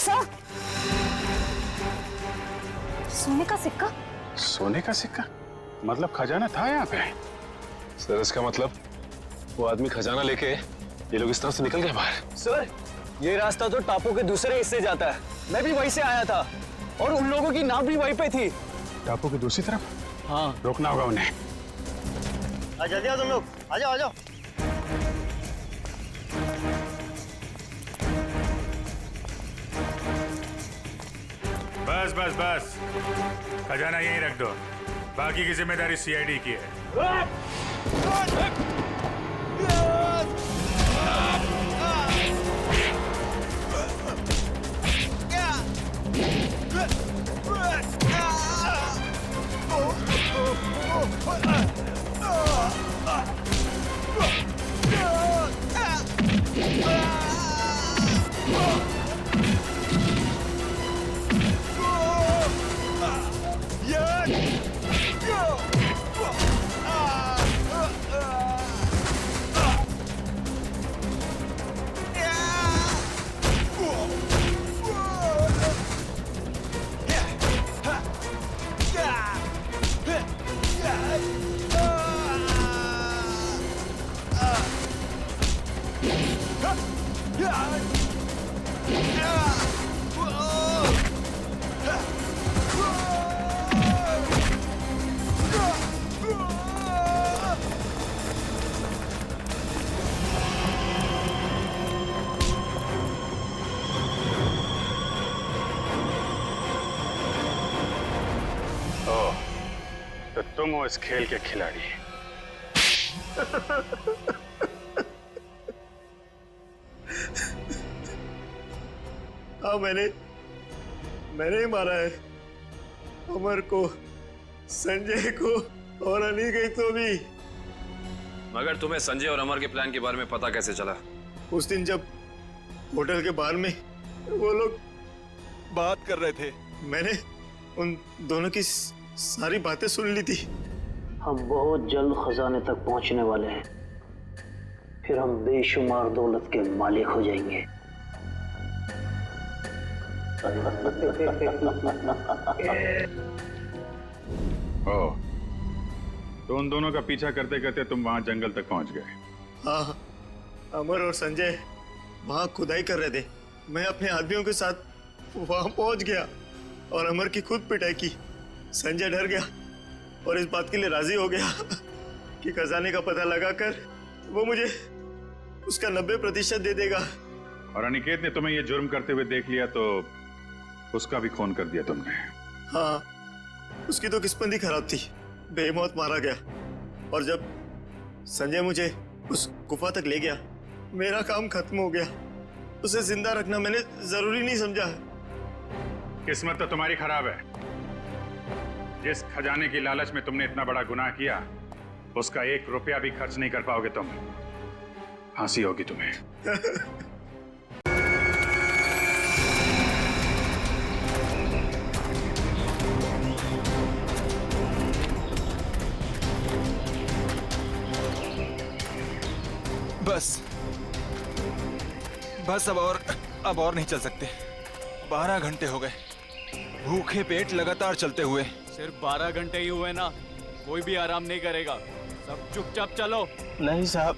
Sir, सोने का सिक्का। सोने का सिक्का? मतलब खजाना था यहाँ पे? सर इसका मतलब वो आदमी खजाना लेके ये लोग इस तरह से निकल गए बाहर। सर ये रास्ता तो टापू के दूसरे हिस्से जाता है, मैं भी वहीं से आया था और उन लोगों की नाव भी वहीं पे थी। टापू की दूसरी तरफ? हाँ। रोकना होगा उन्हें। जल्दी आओ तुम लोग, आ जाओ आ जाओ। बस बस बस, खजाना यहीं रख दो, बाकी की जिम्मेदारी सीआईडी की है। तो तुम हो इस खेल के खिलाड़ी। हाँ मैंने ही मारा है, अमर को, संजय को और अनिकेत को भी। मगर तुम्हें संजय और अमर के प्लान के बारे में पता कैसे चला? उस दिन जब होटल के बाहर में वो लोग बात कर रहे थे, मैंने उन दोनों की सारी बातें सुन ली थी। हम बहुत जल्द खजाने तक पहुंचने वाले हैं, फिर हम बेशुमार दौलत के मालिक हो जाएंगे। ओह, तो उन दोनों का पीछा करते करते तुम वहां जंगल तक पहुंच गए? हाँ, अमर और संजय वहां खुदाई कर रहे थे। मैं अपने आदमियों के साथ वहां पहुंच गया और अमर की खुद पिटाई की। संजय डर गया और इस बात के लिए राजी हो गया कि खजाने का पता लगाकर वो मुझे उसका 90% दे देगा। और अनिकेत ने तुम्हें ये जुर्म करते हुए देख लिया तो उसका भी खून कर दिया तुमने? हाँ, उसकी तो किस्मत ही खराब थी, बेमौत मारा गया। और जब संजय मुझे उस गुफा तक ले गया, मेरा काम खत्म हो गया। उसे जिंदा रखना मैंने जरूरी नहीं समझा। किस्मत तो तुम्हारी खराब है। जिस खजाने की लालच में तुमने इतना बड़ा गुनाह किया, उसका 1 रुपया भी खर्च नहीं कर पाओगे तुम। फांसी होगी तुम्हें। बस अब और नहीं चल सकते। 12 घंटे हो गए, भूखे पेट लगातार चलते हुए। सिर्फ 12 घंटे ही हुए ना, कोई भी आराम नहीं करेगा। सब चुपचाप चलो। नहीं साहब,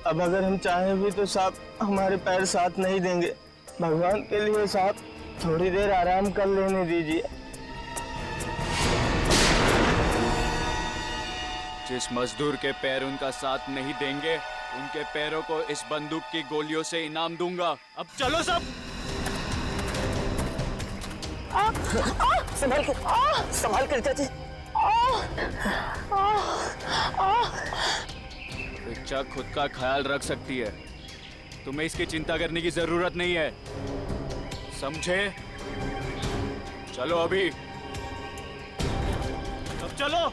अब अगर हम चाहें भी तो साहब हमारे पैर साथ नहीं देंगे। भगवान के लिए साहब थोड़ी देर आराम कर लेने दीजिए। जिस मजदूर के पैर उनका साथ नहीं देंगे, उनके पैरों को इस बंदूक की गोलियों से इनाम दूंगा। अब चलो सब। संभाल कर चाची। रिचा खुद का ख्याल रख सकती है, तुम्हें इसकी चिंता करने की जरूरत नहीं है, समझे? चलो अभी, अब चलो।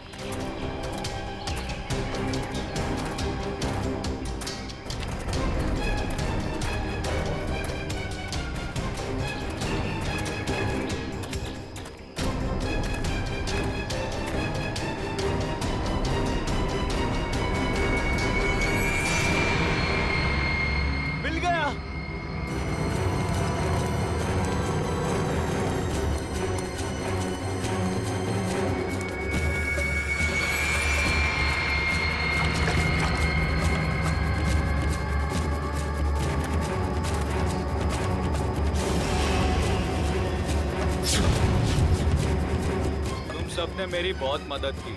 सबने मेरी बहुत मदद की।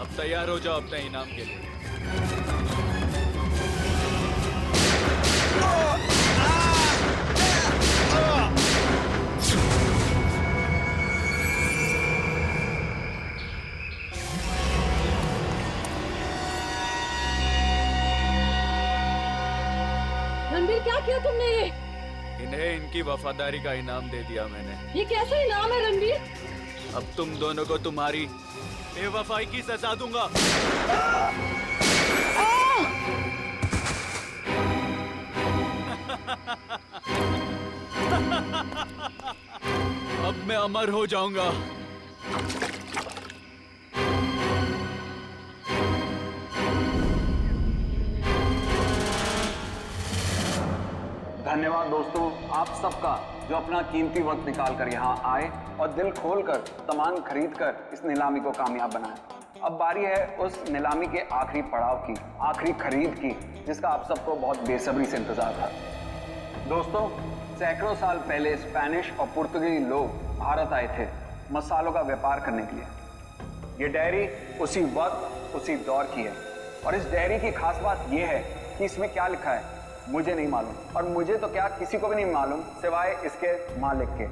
अब तैयार हो जाओ अपने इनाम के लिए। रणबीर, क्या किया तुमने ये? इन्हें इनकी वफादारी का इनाम दे दिया मैंने। ये कैसा इनाम है रणबीर? अब तुम दोनों को तुम्हारी बेवफाई की सजा दूंगा। अब मैं अमर हो जाऊंगा। धन्यवाद दोस्तों आप सबका जो अपना कीमती वक्त निकाल कर यहाँ आए और दिल खोलकर सामान खरीद कर इस नीलामी को कामयाब बनाए। अब बारी है उस नीलामी के आखिरी पड़ाव की, आखिरी खरीद की, जिसका आप सबको बहुत बेसब्री से इंतजार था। दोस्तों, सैकड़ों साल पहले स्पेनिश और पुर्तगाली लोग भारत आए थे मसालों का व्यापार करने के लिए। ये डायरी उसी वक्त उसी दौर की है और इस डायरी की खास बात यह है कि इसमें क्या लिखा है मुझे नहीं मालूम, और मुझे तो क्या किसी को भी नहीं मालूम सिवाय इसके मालिक के।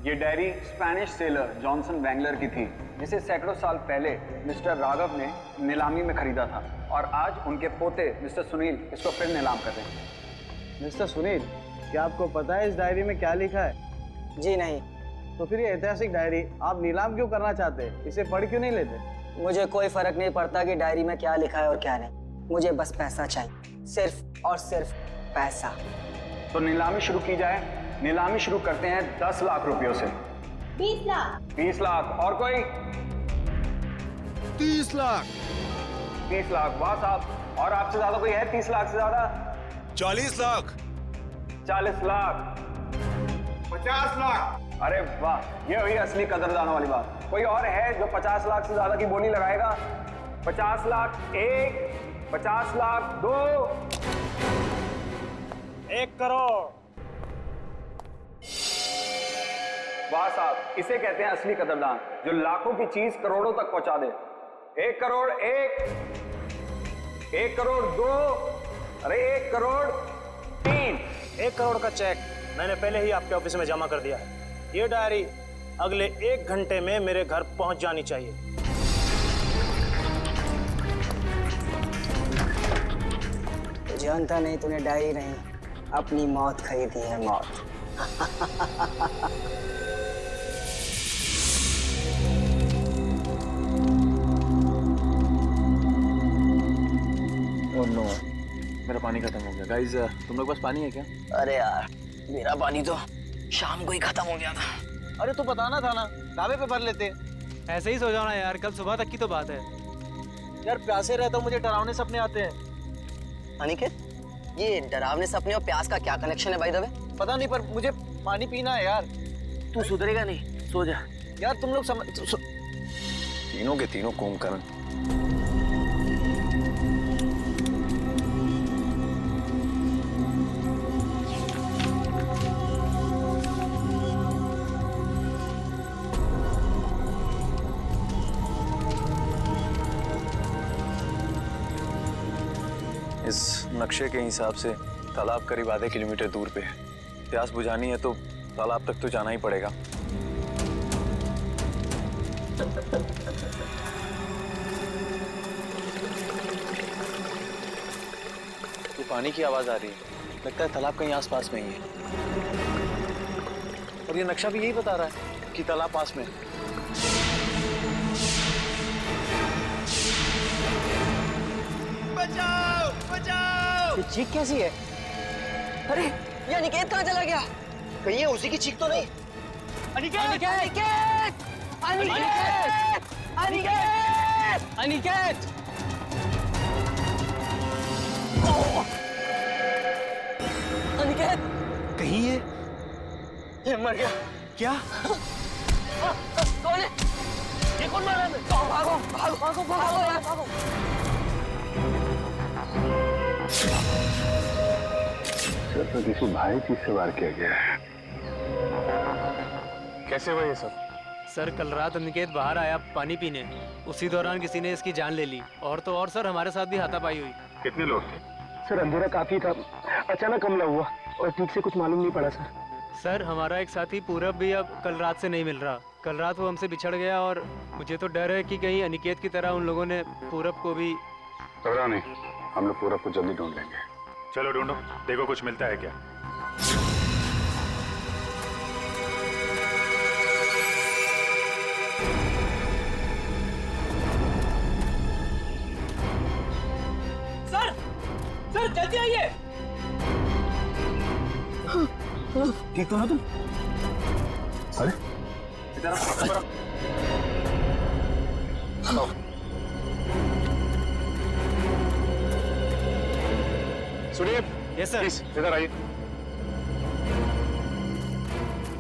ये डायरी स्पेनिश सेलर जॉनसन वैंगलर की थी, जिसे सैकड़ों साल पहले मिस्टर राघव ने नीलामी में खरीदा था और आज उनके पोते मिस्टर सुनील इसको फिर नीलाम कर रहे हैं। मिस्टर सुनील, क्या आपको पता है इस डायरी में क्या लिखा है? जी नहीं। तो फिर ये ऐतिहासिक डायरी आप नीलाम क्यों करना चाहते हैं? इसे पढ़ क्यों नहीं लेते? मुझे कोई फर्क नहीं पड़ता कि डायरी में क्या लिखा है और क्या नहीं। मुझे बस पैसा चाहिए, सिर्फ और सिर्फ पैसा। तो नीलामी शुरू की जाए। नीलामी शुरू करते हैं 10 लाख रुपयों से। 20 लाख। 20 लाख। और कोई? 30 लाख। 30 लाख। वाह साहब। और आपसे ज्यादा कोई है 30 लाख से ज्यादा? 40 लाख। 40 लाख। 50 लाख। अरे वाह, ये हुई असली कदरदानों वाली बात। कोई और है जो 50 लाख से ज्यादा की बोली लगाएगा? 50 लाख एक, 50 लाख दो, 1 करोड़। वाह साहब, इसे कहते हैं असली कदरदान, जो लाखों की चीज करोड़ों तक पहुंचा दे। 1 करोड़ एक, 1 करोड़ दो, अरे 1 करोड़ तीन। 1 करोड़ का चेक मैंने पहले ही आपके ऑफिस में जमा कर दिया है। ये डायरी अगले 1 घंटे में मेरे घर पहुंच जानी चाहिए। जानता नहीं तूने डायरी नहीं, अपनी मौत खरीदी है, मौत। ओह नो, मेरा पानी खत्म हो गया। गाइस, तुम लोग पास पानी है क्या? अरे यार, मेरा पानी तो शाम को ही खत्म हो गया था। अरे तो बताना था ना, ढाबे पे भर लेते। ऐसे ही सो जाओ ना यार, कल सुबह तक की तो बात है। यार प्यासे रहता हूँ, मुझे डरावने सपने आते हैं। अनिकेत, ये डरावने सपने और प्यास का क्या कनेक्शन है भाई दबे? पता नहीं, पर मुझे पानी पीना है यार। तू सुधरेगा नहीं, सो जा। यार तुम लोग तीनों के तीनों कुंभकर्ण। इस नक्शे के हिसाब से तालाब करीब आधे किलोमीटर दूर पे है। प्यास बुझानी है तो तालाब तक तो जाना ही पड़ेगा। तो पानी की आवाज आ रही है, लगता है तालाब कहीं आसपास में ही है। और ये नक्शा भी यही बता रहा है कि तालाब पास में है। बचाओ, बचाओ! ये चीख कैसी है? अरे ये अनिकेत कहाँ चला गया? कहीं ये उसी की चीख तो नहीं? अनिकेत! अनिकेत! अनिकेत! अनिकेत! अनिकेत! अनिकेत! कहीं ये मर गया। क्या? कौन है? ये कौन मारा है? भागो भागो भागो भागो यार, भागो। सर, तो किसी भारी चीज से वार किया गया है। कैसे हुआ ये सब? सर कल रात अनिकेत बाहर आया पानी पीने, उसी दौरान किसी ने इसकी जान ले ली। और तो और सर हमारे साथ भी हाथापाई हुई। कितने लोग थे? सर अंधेरा काफी था, अचानक हमला हुआ और ठीक से कुछ मालूम नहीं पड़ा सर। सर हमारा एक साथी पूरब भी अब कल रात से नहीं मिल रहा। कल रात वो हमसे बिछड़ गया और मुझे तो डर है कि कहीं अनिकेत की तरह उन लोगों ने पूरब को भी। घबराओ नहीं, हम लोग पूरब को जल्दी ढूंढ लेंगे। चलो ढूंढो, देखो कुछ मिलता है क्या। सर सर जल्दी आइए। ठीक तो ना तुम? अरे सुनिए। Yes sir. इधर आइए।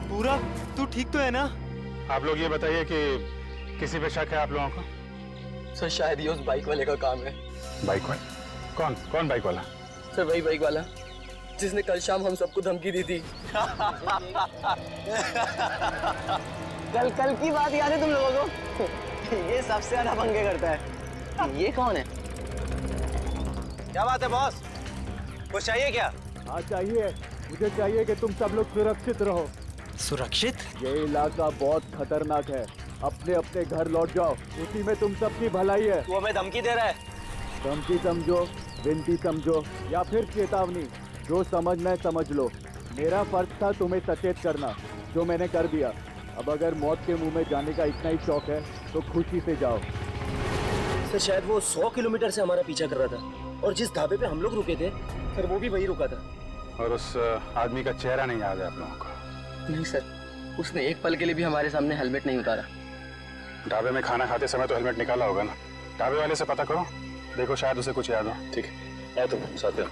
पूरा तू ठीक तो है ना? आप लोग ये बताइए कि किसी पे शक है आप लोगों को? सर शायद ये उस बाइक वाले का काम है। बाइक वाला? कौन कौन बाइक वाला? सर वही बाइक वाला जिसने कल शाम हम सबको धमकी दी थी। कल की बात याद है तुम लोगों को? ये सबसे ज्यादा पंगे करता है। ये कौन है? क्या बात है बॉस, कुछ चाहिए क्या? हाँ चाहिए, मुझे चाहिए कि तुम सब लोग सुरक्षित रहो। सुरक्षित? ये इलाका बहुत खतरनाक है, अपने अपने घर लौट जाओ, उसी में तुम सबकी भलाई है। तू हमें धमकी दे रहा है? धमकी समझो, विनती समझो या फिर चेतावनी, जो समझना है समझ लो। मेरा फर्ज था तुम्हें सचेत करना, जो मैंने कर दिया। अब अगर मौत के मुंह में जाने का इतना ही शौक है तो खुशी से जाओ। सर शायद वो 100 किलोमीटर से हमारा पीछा कर रहा था और जिस ढाबे पे हम लोग रुके थे सर वो भी वही रुका था। और उस आदमी का चेहरा नहीं याद है आप लोगों को? नहीं सर, उसने एक पल के लिए भी हमारे सामने हेलमेट नहीं उतारा। ढाबे में खाना खाते समय तो हेलमेट निकाला होगा ना? ढाबे वाले से पता करो, देखो शायद उसे कुछ याद हो। ठीक है, तुम साथ हो।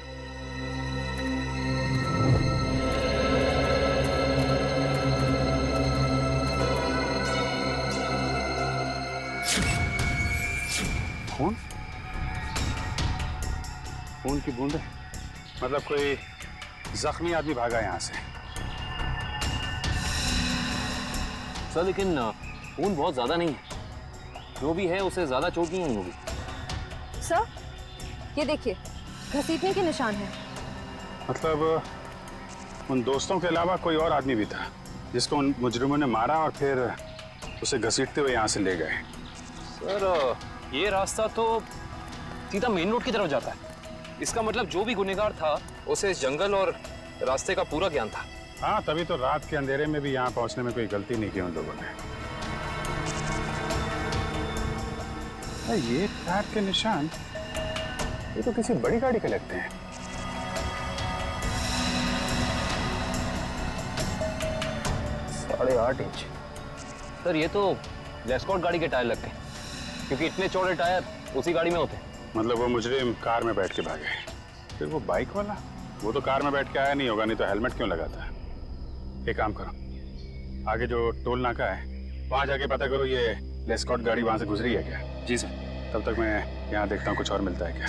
खून? खून की बूंदें? मतलब कोई जख्मी आदमी भागा यहाँ से। सर लेकिन खून बहुत ज्यादा नहीं है, जो भी है उसे ज्यादा चोट नहीं होगी। सर ये देखिए, घसीटने के निशान हैं। मतलब उन दोस्तों के अलावा कोई और आदमी भी था जिसको उन मुजरिमों ने मारा और फिर उसे घसीटते हुए यहाँ से ले गए। सर ये रास्ता तो सीधा मेन रोड की तरफ जाता है। इसका मतलब जो भी गुनहगार था उसे इस जंगल और रास्ते का पूरा ज्ञान था। हाँ, तभी तो रात के अंधेरे में भी यहाँ पहुँचने में कोई गलती नहीं की उन लोगों ने। ये टायर के निशान, ये तो किसी बड़ी गाड़ी के लगते हैं। .8 इंच। सर ये तो लेस्कॉट गाड़ी के टायर लगते हैं, क्योंकि इतने चौड़े टायर उसी गाड़ी में होते हैं। मतलब वो मुजरिम कार में बैठ के भागे, फिर वो बाइक वाला, वो तो कार में बैठ के आया नहीं होगा, नहीं तो हेलमेट क्यों लगाता है? एक काम करो, आगे जो टोल नाका है वहां जाके पता करो ये लेस्कॉट गाड़ी वहां से गुजरी है क्या। जी सर। तब तक मैं यहाँ देखता हूँ कुछ और मिलता है क्या।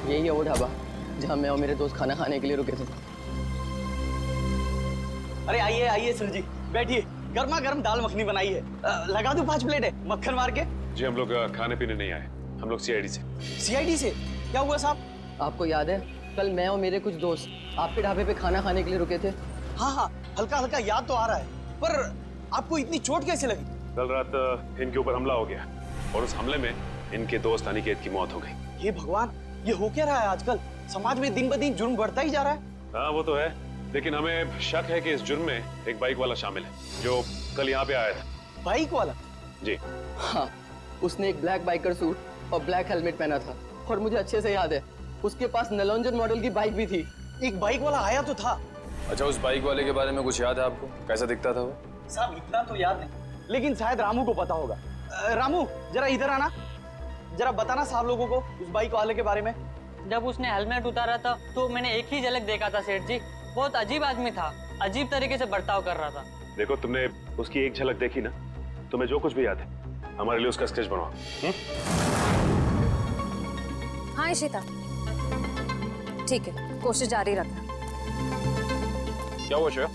यही है वो ढाबा जहाँ मैं और मेरे दोस्त खाना खाने के लिए रुके थे। अरे आइए आइए सर जी, बैठिए। गर्मा गर्म दाल मखनी बनाई है, लगा दूं 5 प्लेट है मक्खन मार के? जी हम लोग खाने पीने नहीं आए, हम लोग सीआईडी से। सीआईडी से? क्या हुआ साहब? आपको याद है कल मैं और मेरे कुछ दोस्त आपके ढाबे पे खाना खाने के लिए रुके थे? हाँ हाँ, हल्का हल्का याद तो आ रहा है, पर आपको इतनी चोट कैसे लगी? कल रात इनके ऊपर हमला हो गया और उस हमले में इनके दोस्त अनिकेत की मौत हो गई। ये भगवान, ये हो क्या रहा है आजकल? समाज में दिन ब दिन जुर्म बढ़ता ही जा रहा है। हाँ वो तो है, लेकिन हमें शक है कि इस जुर्म में एक बाइक वाला शामिल है जो कल यहाँ पे आया था। बाइक वाला? जी हाँ, उसने एक ब्लैक बाइकर सूट और ब्लैक हेलमेट पहना था और मुझे अच्छे से याद है उसके पास नलोंजन मॉडल की बाइक भी थी। एक बाइक वाला आया तो था। अच्छा, उस बाइक वाले के बारे में कुछ याद है आपको? कैसा दिखता था वो? साहब इतना तो याद नहीं, लेकिन शायद रामू को पता होगा। रामू जरा इधर आना, जरा बताना साहब लोगों को उस बाइक वाले के बारे में। जब उसने हेलमेट उतारा था तो मैंने एक ही झलक देखा था सेठ जी। बहुत अजीब आदमी था, अजीब तरीके से बर्ताव कर रहा था। देखो, तुमने उसकी एक झलक देखी ना, तुम्हें जो कुछ भी याद है हमारे लिए उसका स्केच बनवाओ। हाँ इशिता, ठीक है, कोशिश जारी रखना। क्या हुआ श्रेया?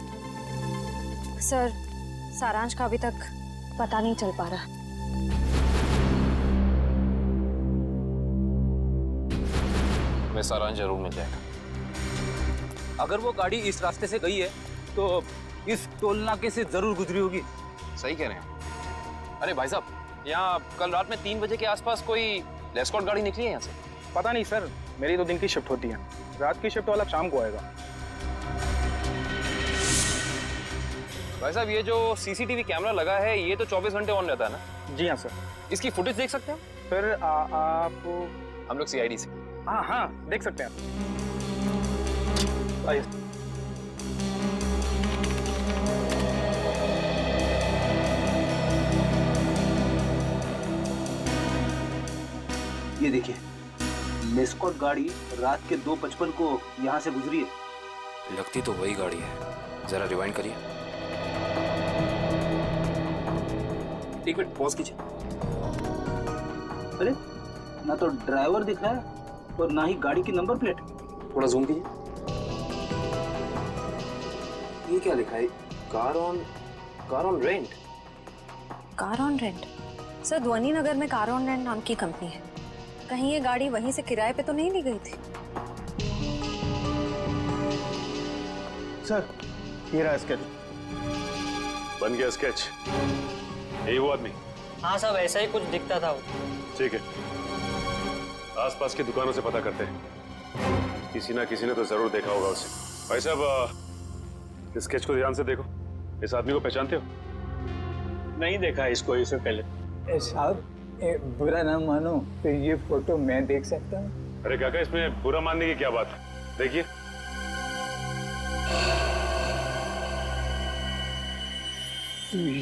सर, सारांश का अभी तक पता नहीं चल पा रहा। हमें सारांश जरूर मिल जाएगा। अगर वो गाड़ी इस रास्ते से गई है तो इस टोल नाके से जरूर गुजरी होगी। सही कह रहे हैं। अरे भाई साहब, यहाँ कल रात में 3 बजे के आसपास कोई एस्कॉर्ट गाड़ी निकली है यहाँ से? पता नहीं सर, मेरी तो दिन की शिफ्ट होती है, रात की शिफ्ट वाला शाम को आएगा। भाई साहब, ये जो सीसीटीवी कैमरा लगा है ये तो 24 घंटे ऑन रहता है ना? जी हाँ सर। इसकी फुटेज देख सकते हैं सर? आप हम लोग सीआईडी से। हाँ देख सकते हैं। आइए। ये देखिए, लेस्कॉट गाड़ी रात के 2:55 को यहाँ से गुजरी है। लगती तो वही गाड़ी है। जरा रिवाइंड करिए। एक मिनट पॉज कीजिए। अरे, ना तो ड्राइवर दिख रहा है और ना ही गाड़ी की नंबर प्लेट। थोड़ा जूम कीजिए। ये क्या लिखा है? Car on rent. Car on rent? Sir, ध्वनि नगर में कार ऑन रेंट नाम की कंपनी है। कहीं ये गाड़ी वहीं से किराए पे तो नहीं ली गई थी? सर, ये रहा स्केच। बन गया स्केच? यही वो आदमी? हाँ सब ऐसा ही कुछ दिखता था वो। ठीक है, आसपास की दुकानों से पता करते हैं। किसी ना किसी ने तो जरूर देखा होगा उसे। भाई साहब, इस स्केच को ध्यान से देखो। इस आदमी को पहचानते हो? नहीं देखा इसको इससे पहले। साहब, बुरा ना मानो तो ये फोटो मैं देख सकता हूँ? अरे काका, इसमें बुरा मानने की क्या बात है? देखिए।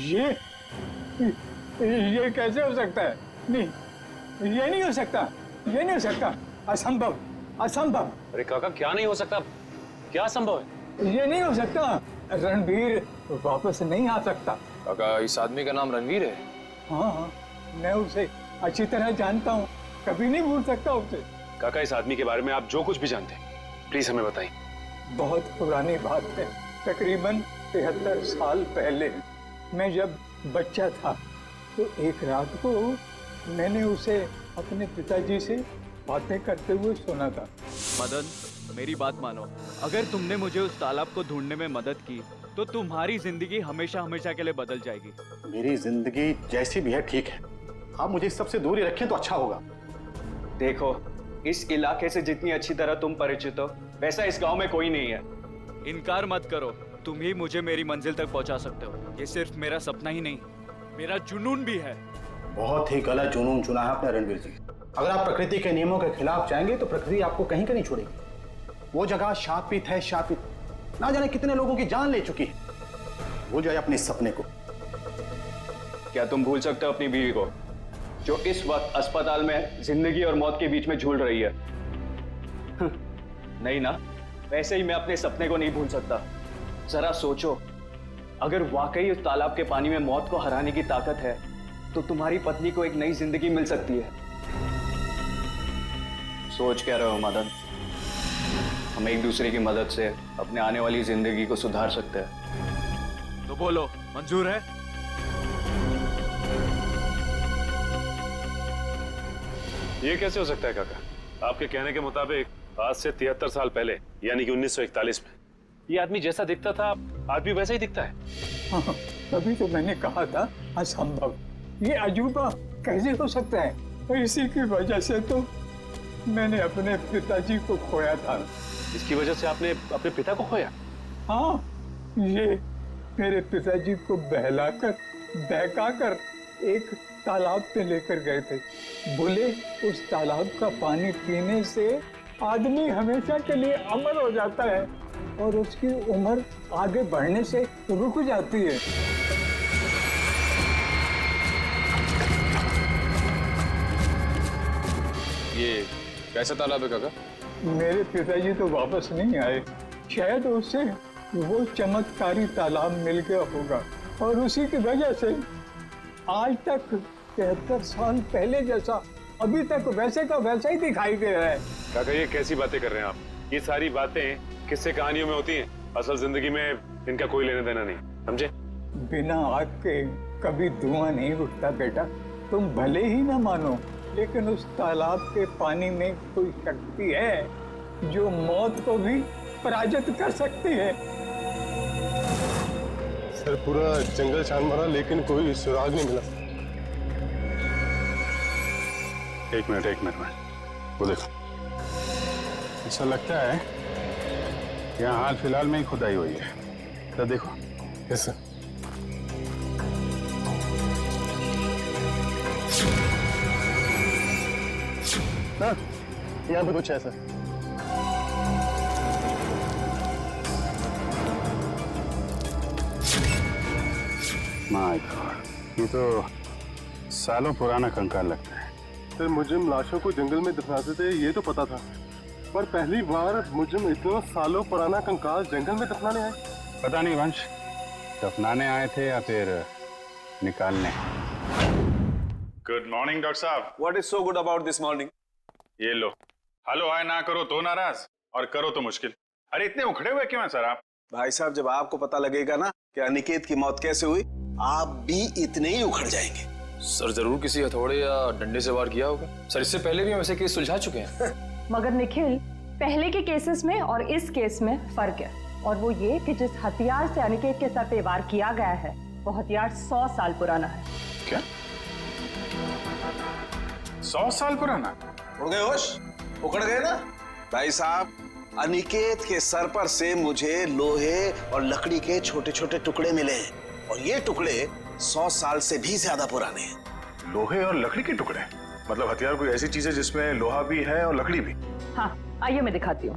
ये कैसे हो सकता है? नहीं, ये नहीं हो सकता, ये नहीं हो सकता। असंभव, असंभव। अरे काका, क्या नहीं हो सकता? क्या संभव है? ये नहीं हो सकता। रणवीर वापस नहीं आ सकता। काका, इस आदमी का नाम रणवीर है? हाँ, मैं उसे अच्छी तरह जानता हूँ, कभी नहीं भूल सकता उसे। काका, इस आदमी के बारे में आप जो कुछ भी जानते हैं प्लीज हमें बताइए। बहुत पुरानी बात है, तकरीबन 73 साल पहले मैं जब बच्चा था तो एक रात को मैंने उसे अपने पिताजी से बातें करते हुए सुना था। मदन, मेरी बात मानो। अगर तुमने मुझे उस तालाब को ढूंढने में मदद की तो तुम्हारी जिंदगी हमेशा हमेशा के लिए बदल जाएगी। मेरी जिंदगी जैसी भी है ठीक है, आप मुझे इस सबसे दूर ही रखें तो अच्छा होगा। देखो, इस इलाके से जितनी अच्छी तरह तुम परिचित हो वैसा इस गांव में कोई नहीं है। इनकार मत करो, तुम ही मुझे मेरी मंजिल तक पहुंचा सकते हो। ये सिर्फ मेरा सपना ही नहीं, मेरा जुनून भी है। बहुत ही गलत जुनून चुना है आपने रणवीर जी। अगर आप प्रकृति के नियमों के खिलाफ जाएंगे तो प्रकृति आपको कहीं का नहीं छोड़ेगी। वो जगह शापित है, शापित। ना जाने कितने लोगों की जान ले चुकी है। भूल जाए अपने सपने को। क्या तुम भूल सकते हो अपनी बीवी को, जो इस वक्त अस्पताल में जिंदगी और मौत के बीच में झूल रही है? नहीं ना, वैसे ही मैं अपने सपने को नहीं भूल सकता। जरा सोचो, अगर वाकई उस तालाब के पानी में मौत को हराने की ताकत है तो तुम्हारी पत्नी को एक नई जिंदगी मिल सकती है। सोच क्या रहे हो मदन? हम एक दूसरे की मदद से अपने आने वाली जिंदगी को सुधार सकते हैं। तो बोलो, मंजूर है? ये कैसे हो सकता है काका? आपके कहने के मुताबिक आज से 73 साल पहले यानी कि 1941 में ये आदमी जैसा दिखता था आज भी वैसा ही दिखता है। हाँ, तभी तो मैंने कहा था असंभव। ये अजूबा कैसे हो सकता है? और इसी की वजह से तो मैंने अपने पिताजी को खोया था। इसकी वजह से आपने अपने पिता को खोया? हाँ, ये मेरे पिताजी को बहकाकर एक तालाब पे लेकर गए थे। बोले उस तालाब का पानी पीने से आदमी हमेशा के लिए अमर हो जाता है और उसकी उम्र आगे बढ़ने से रुक जाती है। ये कैसा तालाब है काका? मेरे पिताजी तो वापस नहीं आए, शायद उससे वो चमत्कारी तालाब मिल गया होगा और उसी की वजह से आज तक 73 साल पहले जैसा अभी तक वैसे का वैसा ही दिखाई दे रहा है। काका, ये कैसी बातें कर रहे हैं आप? ये सारी बातें किस्से कहानियों में होती हैं, असल जिंदगी में इनका कोई लेना देना नहीं, समझे? बिना आग के कभी धुआं नहीं उठता बेटा। तुम भले ही ना मानो, लेकिन उस तालाब के पानी में कोई शक्ति है जो मौत को भी पराजित कर सकती है। सर पूरा जंगल छान मारा लेकिन कोई सुराग नहीं मिला। एक मिनट वो देखो, ऐसा लगता है यहाँ हाल फिलहाल में ही खुदाई हुई है। तो देखो। Yes sir. हाँ, यहाँ पे कुछ है सर। माय गॉड, ये तो सालों पुराना कंकाल लगता है। सर मुजरिम लाशों को जंगल में दफनाते थे ये तो पता था, पर पहली बार मुजरिम इतना सालों पुराना कंकाल जंगल में दफनाने आए। पता नहीं वंश, दफनाने आए थे या फिर निकालने। गुड मॉर्निंग डॉक्टर साहब। What is so good about this morning? ये लो। हेलो हाय ना करो तो नाराज और करो तो मुश्किल। अरे इतने उखड़े हुए क्यों हैं सर आप? भाई साहब जब आपको पता लगेगा ना कि अनिकेत की मौत कैसे हुई, आप भी इतने ही उखड़ जाएंगे। सर जरूर किसी हथौड़े या डंडे से वार किया होगा। सर इससे पहले भी हम ऐसे केस सुलझा चुके हैं। मगर निखिल, पहले के केसेस में और इस केस में फर्क है, और वो ये कि जिस हथियार से अनिकेत के सर पे वार किया गया है वो हथियार 100 साल पुराना है। क्या? 100 साल पुराना? उड़ गए होश? उखड़ गए ना? भाई साहब, अनिकेत के सर पर से मुझे लोहे और लकड़ी के छोटे छोटे टुकड़े मिले हैं, और ये टुकड़े 100 साल से भी ज्यादा पुराने हैं। लोहे और लकड़ी के टुकड़े? मतलब हथियार कोई ऐसी चीज है जिसमें लोहा भी है और लकड़ी भी? हाँ, आइए मैं दिखाती हूँ।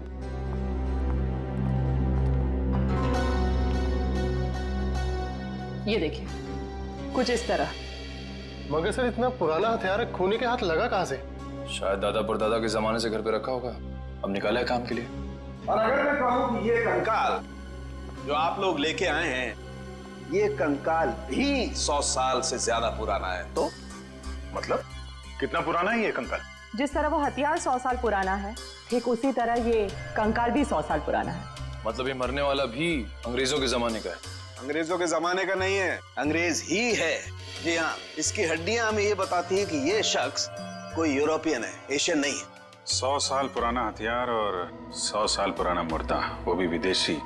ये देखिए, कुछ इस तरह। मगर सर इतना पुराना हथियार खूनी के हाथ लगा कहाँ से? शायद दादा परदादा के जमाने से घर पे रखा होगा, अब निकाला है काम के लिए। और अगर मैं कहूँ कि ये कंकाल जो आप लोग लेके आए हैं, ये कंकाल भी 100 साल से ज्यादा पुराना है, तो मतलब कितना पुराना है ये कंकाल? जिस तरह वो हथियार 100 साल पुराना है, ठीक उसी तरह ये कंकाल भी 100 साल पुराना है। मतलब ये मरने वाला भी अंग्रेजों के जमाने का है? अंग्रेजों के जमाने का नहीं है, अंग्रेज ही है। जी हाँ, इसकी हड्डियां हमें ये बताती है कि ये शख्स कोई यूरोपियन है, एशियन नहीं है। 100 साल पुराना हथियार और 100 साल पुराना मुर्दा, वो भी विदेशी।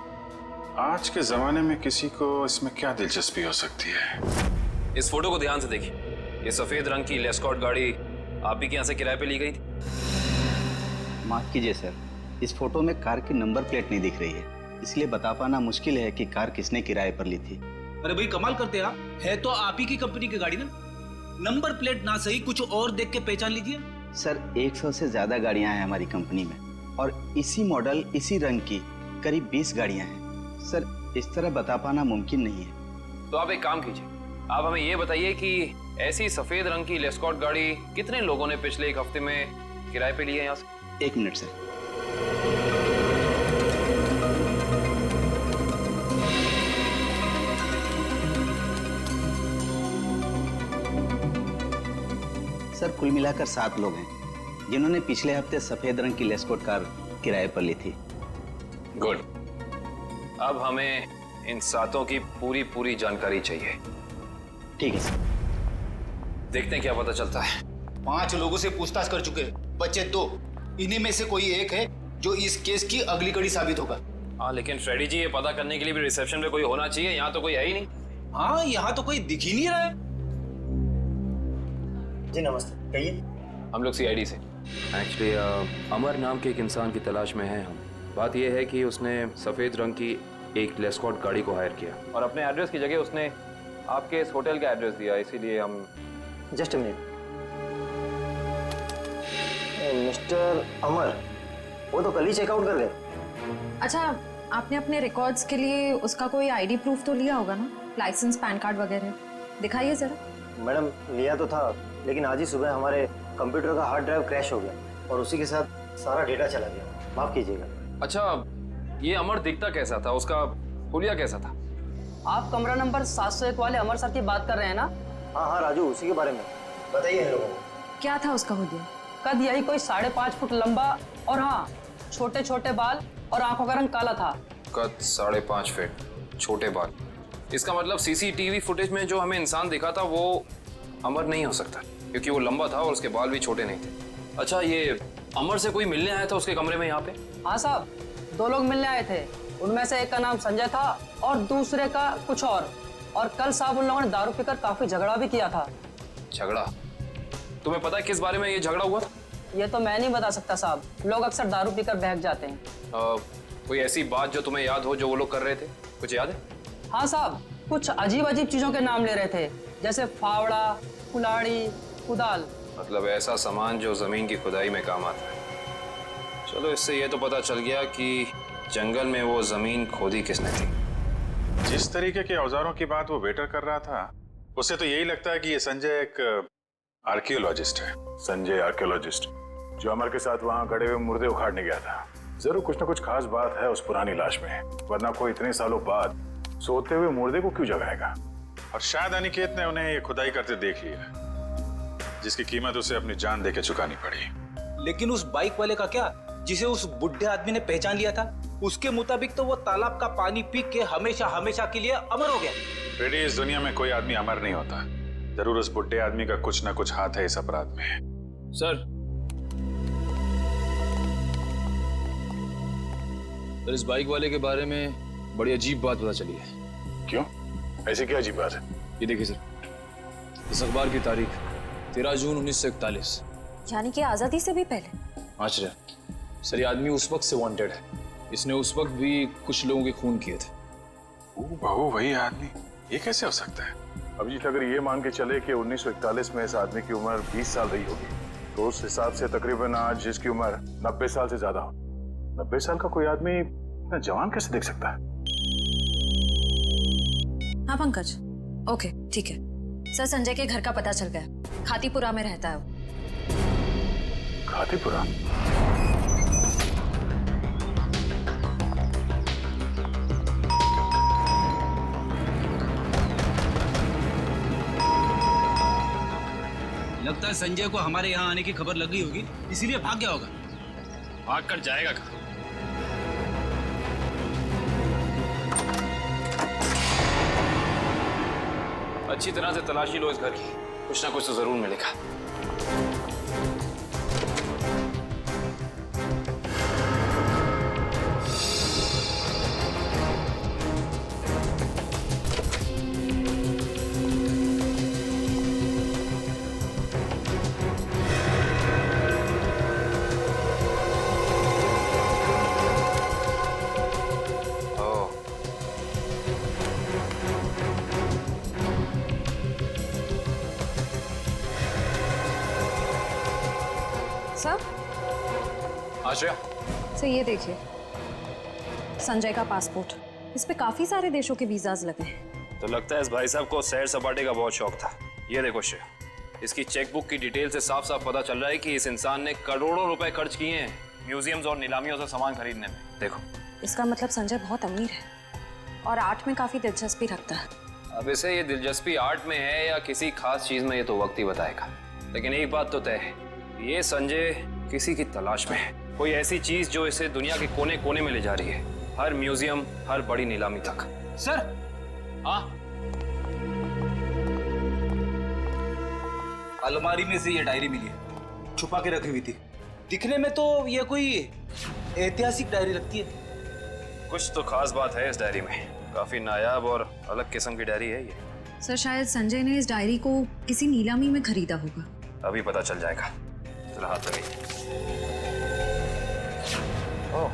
आज के जमाने में किसी को इसमें क्या दिलचस्पी हो सकती है? इस फोटो को ध्यान से देखिए। ये सफेद रंग की लेस्कॉट गाड़ी आप ही के यहाँ से किराए पे ली गई थी? माफ कीजिए सर, इस फोटो में कार की नंबर प्लेट नहीं दिख रही है, इसलिए बता पाना मुश्किल है कि कार किसने किराए पर ली थी। अरे भाई कमाल करते हैं आप, है तो आप ही की कंपनी की गाड़ी ना, नंबर प्लेट ना सही कुछ और देख के पहचान लीजिए। सर 100 से ज्यादा गाड़ियां हैं हमारी कंपनी में, और इसी मॉडल इसी रंग की करीब 20 गाड़ियां हैं। सर इस तरह बता पाना मुमकिन नहीं है। तो आप एक काम कीजिए, आप हमें ये बताइए कि ऐसी सफेद रंग की लेस्कॉट गाड़ी कितने लोगों ने पिछले एक हफ्ते में किराए पे ली है यहाँ से? 1 मिनट सर। सर कुल मिलाकर 7 लोग हैं जिन्होंने पिछले हफ्ते सफेद रंग की लेस्कॉट कार किराए पर ली थी। गुड, अब हमें इन 7 की पूरी जानकारी चाहिए। ठीक है सर। देखते हैं क्या पता चलता है। 5 लोगों से पूछताछ कर चुके, बच्चे 2, इन्हीं में से कोई एक है जो इस केस की अगली कड़ी साबित होगा। हाँ लेकिन फ्रेडी जी, ये पता करने के लिए भी रिसेप्शन पे कोई होना चाहिए, यहाँ तो कोई है ही नहीं। हाँ, यहाँ तो कोई दिख ही नहीं रहा है। जी नमस्ते, कहिए। हम लोग सीआईडी से। एक्चुअली अमर नाम के एक इंसान की तलाश में हैं हम। बात यह है कि उसने सफ़ेद रंग की एक लेस्कॉट गाड़ी को हायर किया और अपने एड्रेस की जगह उसने आपके इस होटल का एड्रेस दिया, इसीलिए हम। Just a minute. मिस्टर अमर, वो तो कल ही चेकआउट कर गए। अच्छा, आपने अपने रिकॉर्ड्स के लिए उसका कोई आईडी प्रूफ तो लिया होगा ना, लाइसेंस, पैन कार्ड वगैरह? दिखाइए जरा। मैडम लिया तो था, लेकिन आज ही सुबह हमारे कंप्यूटर का हार्ड ड्राइव क्रैश हो गया और उसी के साथ सारा डेटा चला गया, माफ कीजिएगा। अच्छा, ये अमर दिखता कैसा था, उसका हुलिया कैसा था? आप कमरा नंबर 701 वाले अमर सर की बात कर रहे हैं ना? हाँ राजू, उसी के बारे में बताइए इन लोगों को। क्या था उसका हुलिया? कद यही कोई 5.5 फुट लंबा, और हाँ छोटे छोटे बाल और आंखों का रंग काला था। कद 5.5 फीट, छोटे बाल। इसका मतलब सीसीटीवी फुटेज में जो हमें इंसान दिखा था वो अमर नहीं हो सकता, क्योंकि वो लंबा था और उसके बाल भी छोटे नहीं थे। अच्छा, ये अमर से कोई मिलने आया था उसके कमरे में यहाँ पे? हाँ साहब, 2 लोग मिलने आए थे। उनमें से एक का नाम संजय था और दूसरे का कुछ और कल साहब उन लोगों ने दारू पीकर काफी झगड़ा भी किया था। झगड़ा? तुम्हें पता है किस बारे में ये झगड़ा हुआ था? ये तो मैं नहीं बता सकता साहब, लोग अक्सर दारू पीकर बहक जाते हैं। कोई ऐसी बात जो तुम्हें याद हो जो वो लोग कर रहे थे, कुछ याद है? हाँ साहब, कुछ अजीब अजीब चीजों के नाम ले रहे थे, जैसे फावड़ा, कुल्हाड़ी, कुदाल। मतलब ऐसा सामान जो जमीन की खुदाई में काम आता है। चलो, इससे ये तो पता चल गया कि जंगल में वो जमीन खोदी किसने थी। जिस तरीके के औजारों की बात वो वेटर कर रहा था, उससे तो यही लगता है कि ये संजय एक आर्कियोलॉजिस्ट है। संजय आर्कियोलॉजिस्ट जो अमर के साथ वहां गड़े हुए मुर्दे उखाड़ने गया था। जरूर कुछ ना कुछ खास बात है उस पुरानी लाश में, वरना कोई इतने सालों बाद सोते हुए मुर्दे को क्यों जगाएगा? और शायद अनिकेत ने उन्हें ये खुदाई करते देख लिया, जिसकी कीमत उसे अपनी जान देके चुकानी पड़ी। लेकिन उस बाइक वाले का क्या, जिसे उस बुढ़े आदमी ने पहचान लिया था? उसके मुताबिक तो वो तालाब का पानी पी के हमेशा हमेशा के लिए अमर हो गया। बेटी, इस दुनिया में कोई आदमी अमर नहीं होता। जरूर उस बुढ़े आदमी का कुछ ना कुछ हाथ है इस अपराध में। सर, इस बाइक वाले के बारे में बड़ी अजीब बात पता चली है। क्यों? ऐसी क्या अजीब बात है? ये देखिए सर, इस अखबार की तारीख 13 जून 1941, यानी कि आजादी से भी पहले। आश्चर्य सर, ये आदमी उस वक्त से वांटेड है। इसने उस वक्त भी कुछ लोगों के खून किए थे। बहू, वही आदमी? ये कैसे हो सकता है? अभिजीत, अगर ये मान के चले कि 1941 में इस आदमी की उम्र 20 साल रही होगी, तो उस हिसाब से तकरीबन आज जिसकी उम्र 90 साल से ज्यादा हो, 90 साल का कोई आदमी इतना जवान कैसे दिख सकता है? हाँ पंकज, ओके ठीक है सर। संजय के घर का पता चल गया, खातीपुरा में रहता है वो। खातीपुरा? लगता है संजय को हमारे यहाँ आने की खबर लग गई होगी, इसीलिए भाग गया होगा। भाग कर जाएगा कहाँ? अच्छी तरह से तलाशी लो इस घर की, कुछ ना कुछ तो जरूर मिलेगा। आश्रया, सर ये देखिए, संजय का पासपोर्ट, इस पे काफी सारे देशों के वीजाज लगे हैं। तो लगता है इस भाई साहब को सैर सपाटे का बहुत शौक था। ये देखो श्रेया, इसकी चेकबुक की डिटेल से साफ साफ पता चल रहा है कि इस इंसान ने करोड़ों रुपए खर्च किए हैं म्यूजियम्स और नीलामियों से सामान खरीदने में। देखो, इसका मतलब संजय बहुत अमीर है और आर्ट में काफी दिलचस्पी रखता है। अब इसे ये दिलचस्पी आर्ट में है या किसी खास चीज में, ये तो वक्त ही बताएगा। लेकिन एक बात तो तय है, ये संजय किसी की तलाश में है, कोई ऐसी चीज जो इसे दुनिया के कोने कोने में ले जा रही है, हर म्यूजियम, हर बड़ी नीलामी तक। सर, हाँ, अलमारी में से ये डायरी मिली है, छुपा के रखी हुई थी। दिखने में तो ये कोई ऐतिहासिक डायरी लगती है। कुछ तो खास बात है इस डायरी में, काफी नायाब और अलग किस्म की डायरी है ये। सर शायद संजय ने इस डायरी को किसी नीलामी में खरीदा होगा। अभी पता चल जाएगा। चलो हाथ लगाइए। ओह,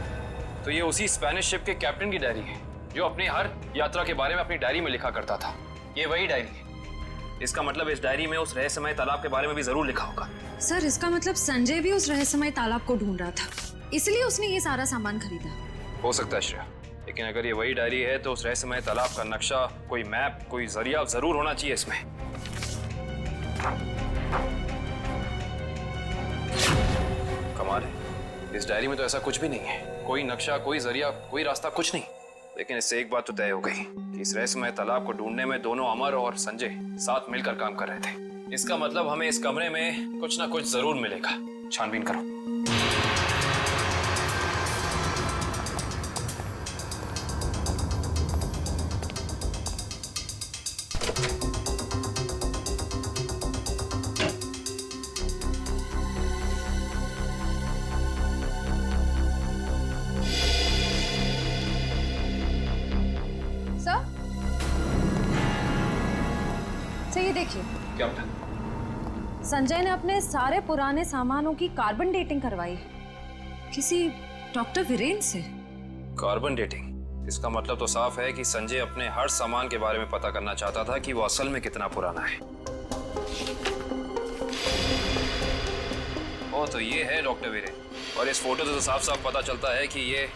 तो ये उसी स्पेनिश शिप के कैप्टन की डायरी है जो अपनी हर यात्रा के बारे में अपनी डायरी में लिखा करता था। ये वही डायरी है। इसका मतलब इस डायरी में उस रहस्यमय तालाब के बारे में भी जरूर लिखा होगा। सर इसका मतलब संजय भी उस रहस्यमय तालाब को ढूंढ रहा था, इसलिए उसने ये सारा सामान खरीदा। हो सकता है श्रेया, लेकिन अगर ये वही डायरी है तो उस रहस्यमय तालाब का नक्शा, कोई मैप, कोई जरिया जरूर होना चाहिए इसमें। कमाल है, इस डायरी में तो ऐसा कुछ भी नहीं है, कोई नक्शा, कोई जरिया, कोई रास्ता, कुछ नहीं। लेकिन इससे एक बात तो तय हो गई कि इस रहस्यमय तालाब को ढूंढने में दोनों अमर और संजय साथ मिलकर काम कर रहे थे। इसका मतलब हमें इस कमरे में कुछ ना कुछ जरूर मिलेगा। छानबीन करो। देखिए, क्या बेटा? संजय ने अपने सारे पुराने सामानों की कार्बन डेटिंग करवाई किसी डॉक्टर वीरेन से। Carbon dating? इसका मतलब तो साफ है कि संजय अपने हर सामान के बारे में पता करना चाहता था कि वो असल में कितना पुराना है। ओ तो ये है डॉक्टर वीरेन, और इस फोटो से तो साफ साफ पता चलता है कि ये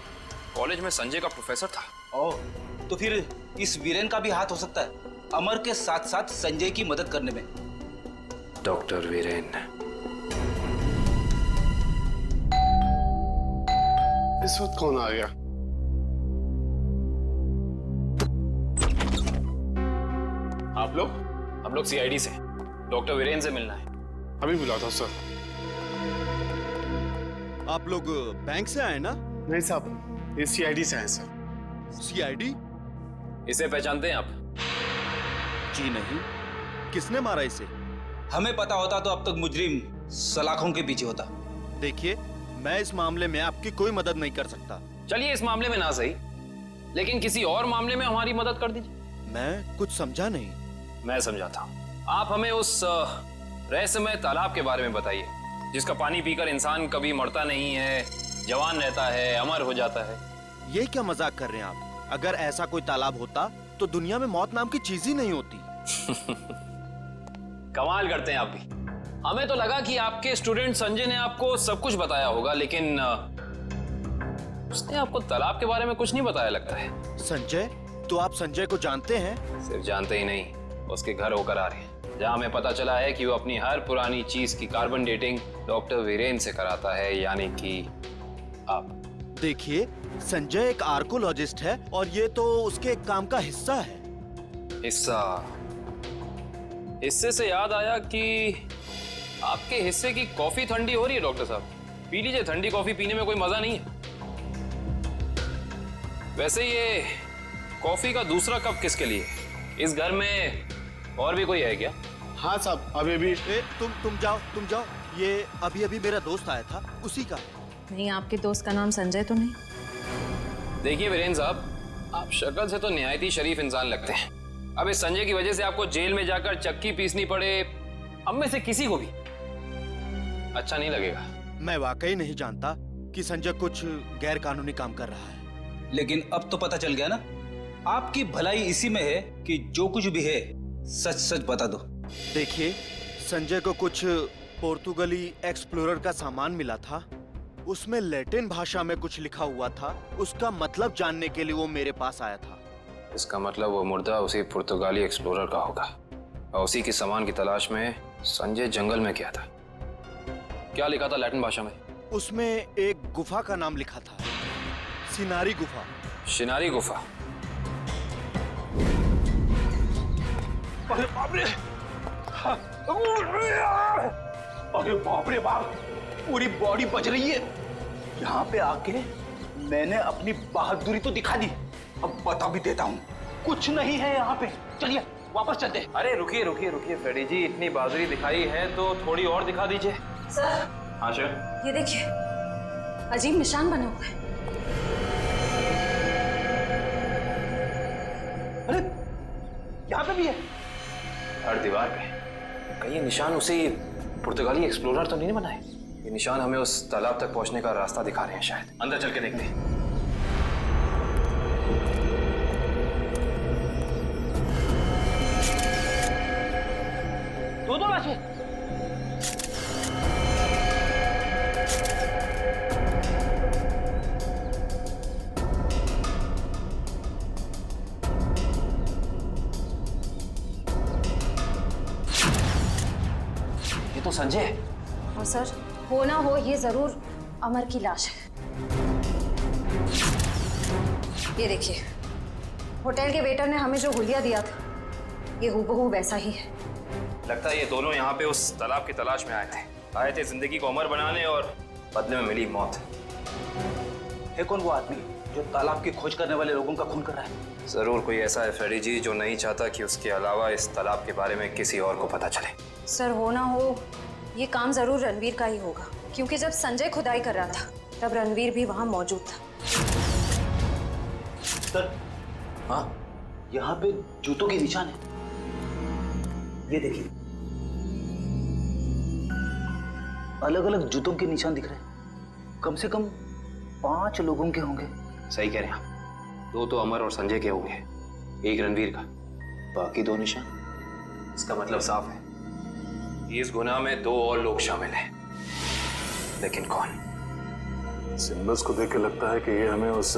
कॉलेज में संजय का प्रोफेसर था। ओह, तो फिर इस वीरेन का भी हाथ हो सकता है अमर के साथ साथ संजय की मदद करने में। डॉक्टर वीरेन। इस वक्त कौन आ गया? आप लोग? हम लोग सीआईडी से, डॉक्टर वीरेन से मिलना है। अभी बुला था सर। आप लोग बैंक से आए ना? नहीं साहब, ये सीआईडी से आए सर। सीआईडी? इसे पहचानते हैं आप? जी नहीं। किसने मारा इसे? हमें पता होता तो अब तक मुजरिम सलाखों के पीछे होता। देखिए, मैं इस मामले में आपकी कोई मदद नहीं कर सकता। चलिए इस मामले में ना सही, लेकिन किसी और मामले में हमारी मदद कर दीजिए। मैं कुछ समझा नहीं। मैं समझाता हूँ। आप हमें उस रहस्यमय तालाब के बारे में बताइए, जिसका पानी पीकर इंसान कभी मरता नहीं है, जवान रहता है, अमर हो जाता है। ये क्या मजाक कर रहे हैं आप? अगर ऐसा कोई तालाब होता तो दुनिया में मौत नाम की चीज ही नहीं होती। कमाल करते हैं आप भी। हमें तो लगा कि आपके स्टूडेंट संजय ने आपको सब कुछ बताया होगा, लेकिन उसने आपको तालाब के बारे में कुछ नहीं बताया लगता है। संजय? तो आप संजय को जानते हैं? सिर्फ जानते ही नहीं, उसके घर होकर आ रहे हैं, जहां हमें पता चला है कि वो अपनी हर पुरानी चीज की कार्बन डेटिंग डॉक्टर वीरेन से कराता है, यानी कि आप। देखिए, संजय एक आर्कोलॉजिस्ट है और ये तो उसके काम का हिस्सा है। हिस्सा? हिस्से से याद आया कि आपके हिस्से की कॉफी ठंडी हो रही है डॉक्टर साहब, पी लीजिए। ठंडी कॉफी पीने में कोई मजा नहीं है। वैसे ये कॉफी का दूसरा कप किसके लिए? इस घर में और भी कोई है क्या? हाँ साहब, अभी भी। तुम जाओ। ये अभी मेरा दोस्त आया था, उसी का है। नहीं, आपके दोस्त का नाम संजय तो नहीं? देखिए वीरेन साहब, आप शक्ल से तो निहायत ही शरीफ इंसान लगते हैं। अब इस संजय की वजह से आपको जेल में जाकर चक्की पीसनी पड़े, हम में से किसी को भी अच्छा नहीं लगेगा। मैं वाकई नहीं जानता कि संजय कुछ गैर कानूनी काम कर रहा है। लेकिन अब तो पता चल गया ना, आपकी भलाई इसी में है कि जो कुछ भी है सच सच बता दो। देखिए, संजय को कुछ पोर्तुगली एक्सप्लोरर का सामान मिला था, उसमें लैटिन भाषा में कुछ लिखा हुआ था। उसका मतलब जानने के लिए वो मेरे पास आया था। इसका मतलब वो मुर्दा उसी पुर्तगाली एक्सप्लोरर का होगा, और उसी के सामान की तलाश में संजय जंगल में गया था। क्या लिखा था लैटिन भाषा में? उसमें एक गुफा का नाम लिखा था, सिनारी गुफा। शिनारी गुफा? अरे बाप रे! अरे बाप रे बाप! पूरी बॉडी बच रही है। यहाँ पे आके मैंने अपनी बहादुरी तो दिखा दी, अब बता भी देता हूँ, कुछ नहीं है यहाँ पे। चलिए वापस चलते। अरे रुकिए फ्रेडी जी, इतनी बहादुरी दिखाई है तो थोड़ी और दिखा दीजिए। सर। हाँ सर। ये देखिए, अजीब निशान बना हुआ है। अरे यहाँ पे भी है। हर दीवार पे। कहीं ये निशान उसी पुर्तगाली एक्सप्लोरर तो नहीं बनाए? ये निशान हमें उस तालाब तक पहुंचने का रास्ता दिखा रहे हैं शायद। अंदर चल के देखते हैं। दो लाशें। ये तो संजय। और सर, हो ना हो ये जरूर अमर की लाश है। ये देखिए, होटल के वेटर ने हमें जो हुलिया दिया था, ये हूबहू वैसा ही है। लगता है ये दोनों यहाँ पे उस तालाब की तलाश में आए थे जिंदगी को अमर बनाने, और बदले में मिली मौत। है कौन वो आदमी जो तालाब की खोज करने वाले लोगों का खून कर रहा है? जरूर कोई ऐसा है फ्रेडी जी जो नहीं चाहता कि उसके अलावा इस तालाब के बारे में किसी और को पता चले। सर, हो ना हो ये काम जरूर रणवीर का ही होगा, क्योंकि जब संजय खुदाई कर रहा था तब रणवीर भी वहां मौजूद था। सर, हाँ, यहाँ पे जूतों के निशान है। ये देखिए, अलग अलग जूतों के निशान दिख रहे हैं। कम से कम 5 लोगों के होंगे। सही कह रहे हैं आप। 2 तो अमर और संजय के होंगे, 1 रणवीर का, बाकी 2 निशान। इसका मतलब साफ है, इस गुनाह में 2 और लोग शामिल हैं, लेकिन कौन? सिंबल्स को देख के लगता है कि ये हमें उस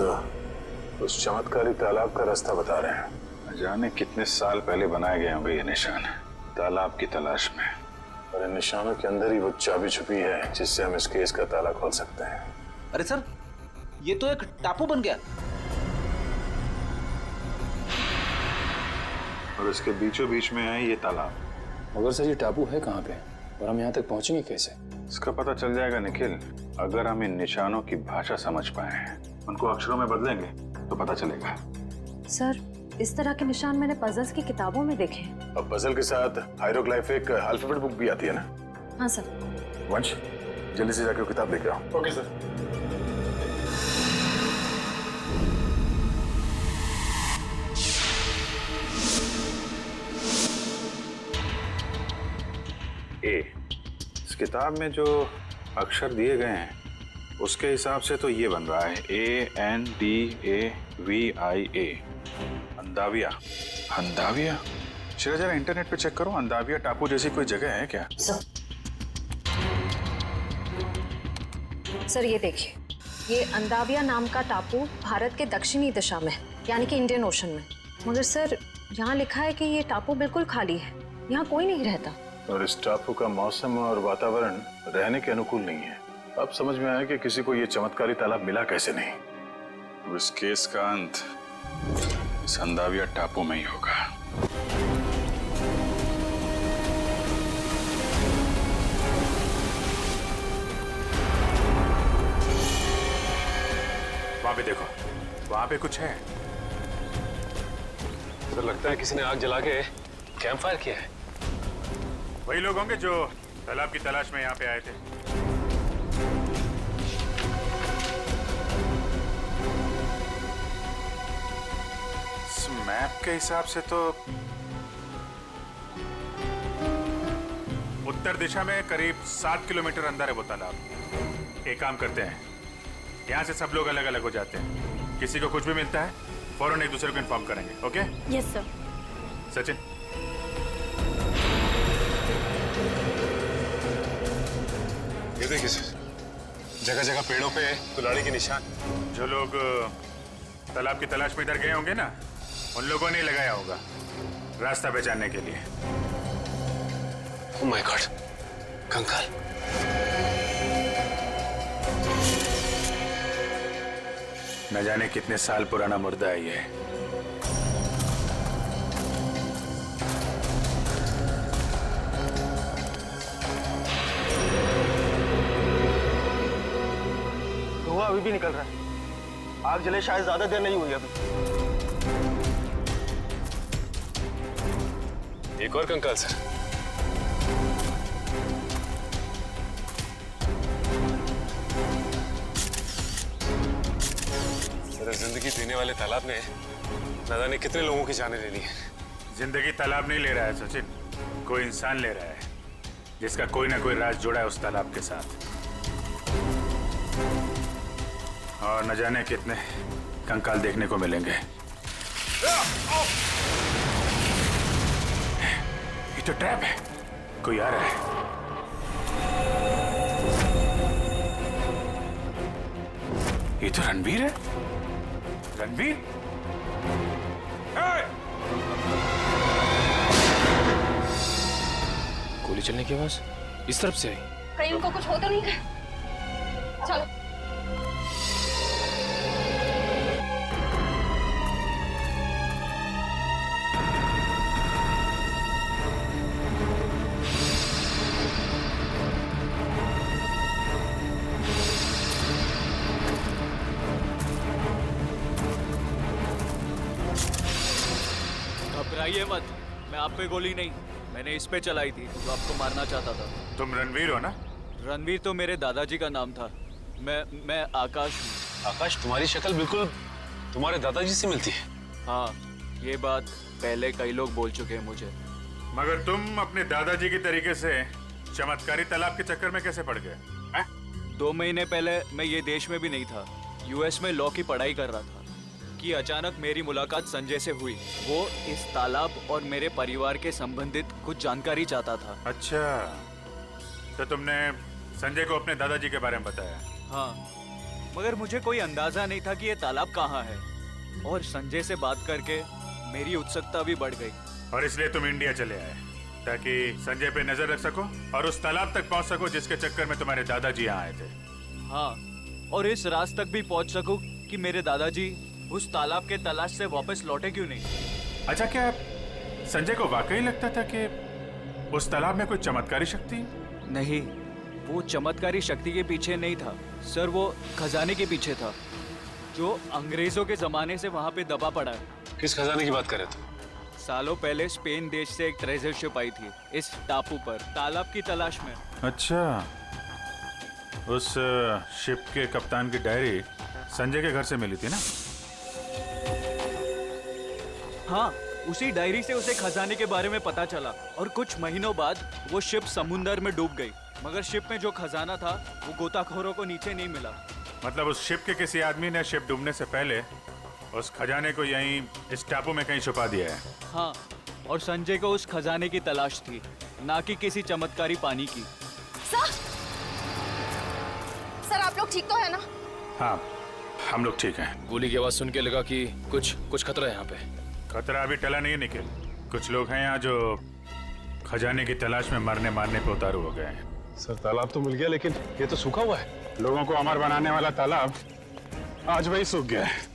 चमत्कारी तालाब का रास्ता बता रहे हैं। न जाने कितने साल पहले बनाए गए होंगे ये निशान, तालाब की तलाश में। और इन निशानों के अंदर ही वो चाबी छुपी है जिससे हम इस केस का ताला खोल सकते हैं। अरे सर, ये तो एक टापू बन गया। और इसके बीचों बीच में है ये तालाब। मगर सर ये टापू है कहाँ पे और हम यहाँ तक पहुँचेंगे कैसे? इसका पता चल जाएगा निखिल, अगर हम इन निशानों की भाषा समझ पाए, उनको अक्षरों में बदलेंगे तो पता चलेगा। सर, इस तरह के निशान मैंने पजल्स की किताबों में देखे हैं। और पजल के साथ हायरोग्लाइफिक अल्फाबेट बुक भी आती है ना? हाँ सर। वंश, जल्दी से जाके वो किताब लेके आओ। Okay sir. इस किताब में जो अक्षर दिए गए हैं उसके हिसाब से तो ये बन रहा है ANDAVIA, अंदाविया। अंदाविया? चलो जरा इंटरनेट पे चेक करो, अंदाविया टापू जैसी कोई जगह है क्या? सर ये देखिए, ये अंदाविया नाम का टापू भारत के दक्षिणी दिशा में, यानी कि इंडियन ओशन में। मगर सर, यहाँ लिखा है कि ये टापू बिल्कुल खाली है, यहाँ कोई नहीं रहता। और इस टापू का मौसम और वातावरण रहने के अनुकूल नहीं है। अब समझ में आया कि किसी को ये चमत्कारी तालाब मिला कैसे नहीं। और इस केस का अंत इस अंदाविया टापू में ही होगा। वहां पे देखो, वहां पे कुछ है। सर लगता है किसी ने आग जला के कैंप फायर किया है। वही लोग होंगे जो तालाब की तलाश में यहाँ पे आए थे। इस मैप के हिसाब से तो उत्तर दिशा में करीब 7 किलोमीटर अंदर है वो तालाब। एक काम करते हैं, यहाँ से सब लोग अलग अलग हो जाते हैं। किसी को कुछ भी मिलता है फौरन एक दूसरे को इन्फॉर्म करेंगे। ओके? Yes sir. सचिन, ये देखिए सर, जगह जगह पेड़ों पे कुल्हाड़ी के निशान। जो लोग तालाब की तलाश में इधर गए होंगे ना, उन लोगों ने लगाया होगा रास्ता पहचानने के लिए। ओह माय गॉड, कंकाल। न जाने कितने साल पुराना मुर्दा है ये। धुआं अभी भी निकल रहा है। आग जले शायद ज्यादा देर नहीं हुई अभी। एक और कंकाल सर। सर जिंदगी देने वाले तालाब ने न जाने कितने लोगों की जानें ले ली है। जिंदगी तालाब नहीं ले रहा है सचिन, कोई इंसान ले रहा है जिसका कोई ना कोई राज जुड़ा है उस तालाब के साथ। और न जाने कितने कंकाल देखने को मिलेंगे। ये तो ट्रैप है, कोई आ रहा है। ये तो रणवीर है। रणवीर? गोली चलने की आवाज इस तरफ से आई। कहीं उनको कुछ होता नहीं है। चलो। घबराइए मत, मैं आप पे गोली नहीं, मैंने इस पे चलाई थी जो आपको मारना चाहता था। तुम रणवीर हो ना? रणवीर तो मेरे दादाजी का नाम था। मैं आकाश हूँ। आकाश, तुम्हारी शक्ल बिल्कुल तुम्हारे दादाजी से मिलती है। हाँ, ये बात पहले कई लोग बोल चुके हैं मुझे। मगर तुम अपने दादाजी की तरीके से चमत्कारी तालाब के चक्कर में कैसे पड़ गए? 2 महीने पहले मैं ये देश में भी नहीं था, यूएस में लॉ की पढ़ाई कर रहा था कि अचानक मेरी मुलाकात संजय से हुई। वो इस तालाब और मेरे परिवार के संबंधित कुछ जानकारी चाहता था। अच्छा, तो तुमने संजय को अपने दादाजी के बारे में बताया? हाँ, मगर मुझे कोई अंदाजा नहीं था कि ये तालाब कहाँ है, और संजय से बात करके मेरी उत्सुकता भी बढ़ गई। और इसलिए तुम इंडिया चले आए ताकि संजय पे नजर रख सको और उस तालाब तक पहुंच सको जिसके चक्कर में तुम्हारे दादाजी यहाँ आए थे। हाँ, और इस राज तक भी पहुंच सकूं कि मेरे दादाजी उस तालाब के तलाश से वापस लौटे क्यों नहीं। अच्छा, क्या संजय को वाकई लगता था कि उस तालाब में कोई चमत्कारी शक्ति? नहीं, वो चमत्कारी शक्ति के पीछे नहीं था सर, वो खजाने के पीछे था जो अंग्रेजों के जमाने से वहाँ पे दबा पड़ा है। किस खजाने की बात कर रहे थे? सालों पहले स्पेन देश से एक ट्रेजर शिप आई थी इस टापू पर तालाब की तलाश में। अच्छा, उस शिप के कप्तान की डायरी संजय के घर से मिली थी ना? हाँ, उसी डायरी से उसे खजाने के बारे में पता चला और कुछ महीनों बाद वो शिप समुंदर में डूब गई, मगर शिप में जो खजाना था वो गोताखोरों को नीचे नहीं मिला। मतलब उस शिप के किसी आदमी ने शिप डूबने से पहले उस खजाने को यहीं इस टापू में कहीं छुपा दिया है। हाँ, और संजय को उस खजाने की तलाश थी, ना कि किसी चमत्कारी पानी की। सर आप लोग ठीक तो है ना? हाँ, हम लोग ठीक हैं। गोली की आवाज सुन के लगा कि कुछ खतरा है यहाँ पे। खतरा अभी टला नहीं है निखिल। कुछ लोग हैं यहाँ जो खजाने की तलाश में मरने मारने पे उतारू हो गए हैं। सर, तालाब तो मिल गया लेकिन ये तो सूखा हुआ है। लोगों को अमर बनाने वाला तालाब आज वही सूख गया है।